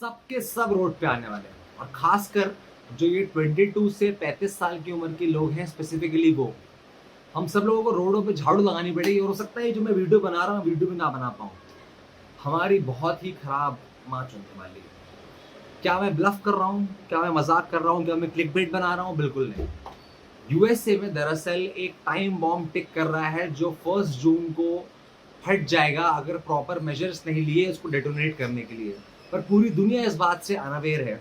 सबके सब रोड पे आने वाले हैं और खासकर जो ये 22 से 35 साल की उम्र के लोग हैं, स्पेसिफिकली वो हम सब लोगों को रोडों पे झाड़ू लगानी पड़ेगी और हो सकता है जो मैं वीडियो बना रहा हूँ वीडियो भी ना बना पाऊँ। हमारी बहुत ही खराब माँ चलने वाली है। क्या मैं ब्लफ कर रहा हूँ, क्या मैं मजाक कर रहा हूँ, क्या मैं क्लिकबेट बना रहा हूँ? बिल्कुल नहीं। यूएसए में दरअसल एक टाइम बॉम्ब टिक कर रहा है जो 1 जून को फट जाएगा अगर प्रॉपर मेजर्स नहीं लिए उसको डेटोनेट करने के लिए। पर पूरी दुनिया इस बात से अनअवेयर है।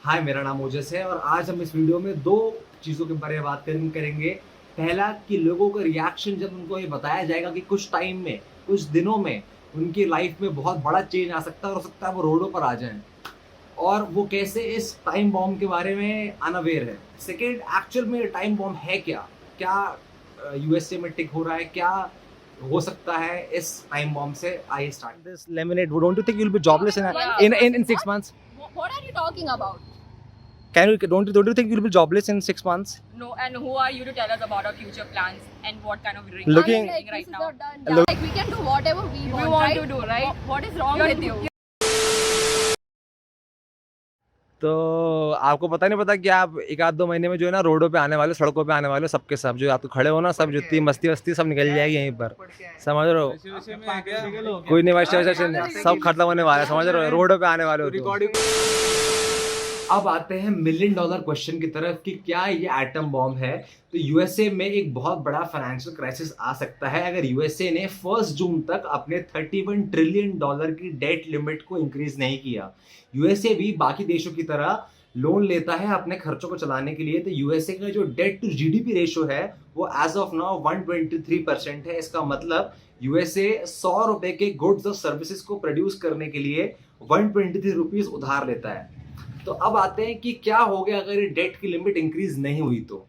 हाय, मेरा नाम ओजस है और आज हम इस वीडियो में दो चीज़ों के बारे में बात करेंगे। पहला कि लोगों का रिएक्शन जब उनको ये बताया जाएगा कि कुछ टाइम में, कुछ दिनों में उनकी लाइफ में बहुत बड़ा चेंज आ सकता है और हो सकता है वो रोडों पर आ जाएं, और वो कैसे इस टाइम बॉम्ब के बारे में अनअवेयर है। सेकेंड, एक्चुअल में टाइम बॉम्ब है क्या, क्या यूएसए में टिक हो रहा है, क्या हो सकता है इस टाइम बॉम्ब से। I start this laminate, don't you think you will be jobless in 6 months? What are you talking about? Don't you think you'll be jobless in 6 months? No, and who are you to tell us about our future plans and what kind of drink Looking- we are drinking right now? Look- Like we can do whatever we We want, want right? to do, right? What is wrong with you? तो आपको पता नहीं पता कि आप एक आध 2 महीने में जो है ना रोडों पे आने वाले, सड़कों पे आने वाले सबके सब जो आप तो खड़े हो ना, सब जितनी मस्ती वस्ती सब निकल जाएगी यहीं पर, समझ रहे हो? कोई नहीं, वैसे सब खत्म होने वाला है, समझ रहे हो? रोडों पे आने वाले हो तो। अब आते हैं $1 मिलियन क्वेश्चन की तरफ कि क्या ये एटम बॉम्ब है। तो यूएसए में एक बहुत बड़ा फाइनेंशियल क्राइसिस आ सकता है अगर यूएसए ने 1 जून तक अपने $31 ट्रिलियन की डेट लिमिट को इंक्रीज नहीं किया। यूएसए भी बाकी देशों की तरह लोन लेता है अपने खर्चों को चलाने के लिए। तो यूएसए का जो डेट टू जीडीपी रेशो है वो एज ऑफ नाउ 123% है। इसका मतलब यूएसए 100 रुपए के गुड्स और सर्विसेज को प्रोड्यूस करने के लिए 123 रुपीज उधार लेता है। तो अब आते हैं कि क्या हो गया अगर ये डेट की लिमिट इंक्रीज नहीं हुई। तो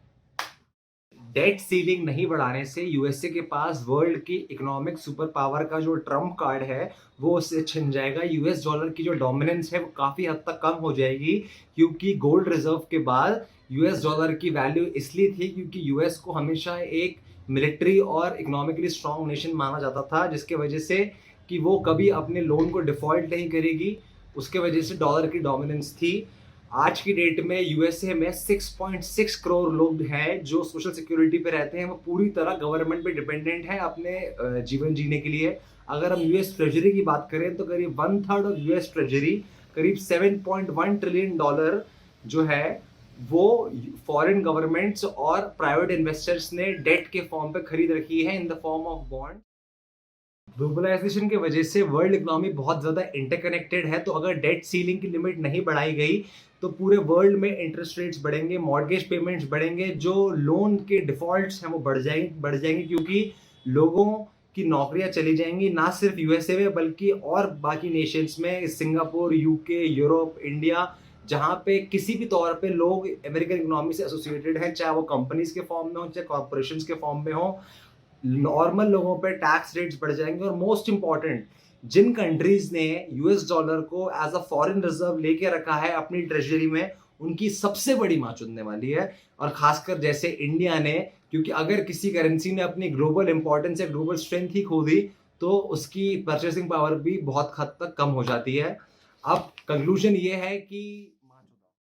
डेट सीलिंग नहीं बढ़ाने से यूएसए के पास वर्ल्ड की इकोनॉमिक सुपर पावर का जो ट्रम्प कार्ड है वो उससे छिन जाएगा। यूएस डॉलर की जो डोमिनेंस है वो काफी हद तक कम हो जाएगी, क्योंकि गोल्ड रिजर्व के बाद यूएस डॉलर की वैल्यू इसलिए थी क्योंकि यूएस को हमेशा एक मिलिट्री और इकोनॉमिकली स्ट्रांग नेशन माना जाता था, जिसके वजह से कि वो कभी अपने लोन को डिफॉल्ट नहीं करेगी, उसके वजह से डॉलर की डोमिनेंस थी। आज की डेट में यूएसए में 6.6 करोड़ लोग हैं जो सोशल सिक्योरिटी पे रहते हैं। वो पूरी तरह गवर्नमेंट पे डिपेंडेंट है अपने जीवन जीने के लिए। अगर हम यूएस ट्रेजरी की बात करें तो करीब 1/3 ऑफ यूएस ट्रेजरी, करीब $7.1 ट्रिलियन जो है वो फॉरेन गवर्नमेंट्स और प्राइवेट इन्वेस्टर्स ने डेट के फॉर्म पे खरीद रखी है in the form of bond. Globalisation की वजह से वर्ल्ड इकोनॉमी बहुत ज़्यादा इंटरकनेक्टेड है। तो अगर डेट सीलिंग की लिमिट नहीं बढ़ाई गई तो पूरे वर्ल्ड में इंटरेस्ट रेट्स बढ़ेंगे, मॉर्गेज पेमेंट्स बढ़ेंगे, जो लोन के डिफॉल्ट्स हैं वो बढ़ जाएंगे क्योंकि लोगों की नौकरियां चली जाएंगी, ना सिर्फ यूएसए में बल्कि और बाकी नेशंस में, सिंगापुर, यूके, यूरोप, इंडिया, जहाँ पे किसी भी तौर पे लोग अमेरिकन इकोनॉमी से एसोसिएटेड हैं, चाहे वो कंपनीज के फॉर्म में हो चाहे कॉर्पोरेशंस के फॉर्म में हो। नॉर्मल लोगों पे टैक्स रेट्स बढ़ जाएंगे और मोस्ट इंपॉर्टेंट, जिन कंट्रीज ने यूएस डॉलर को एज अ फॉरेन रिजर्व लेके रखा है अपनी ट्रेजरी में, उनकी सबसे बड़ी मां चुनने वाली है। और खासकर जैसे इंडिया ने, क्योंकि अगर किसी करेंसी ने अपनी ग्लोबल इंपॉर्टेंस या ग्लोबल स्ट्रेंथ ही खो दी तो उसकी परचेसिंग पावर भी बहुत हद तक कम हो जाती है। अब कंक्लूजन ये है कि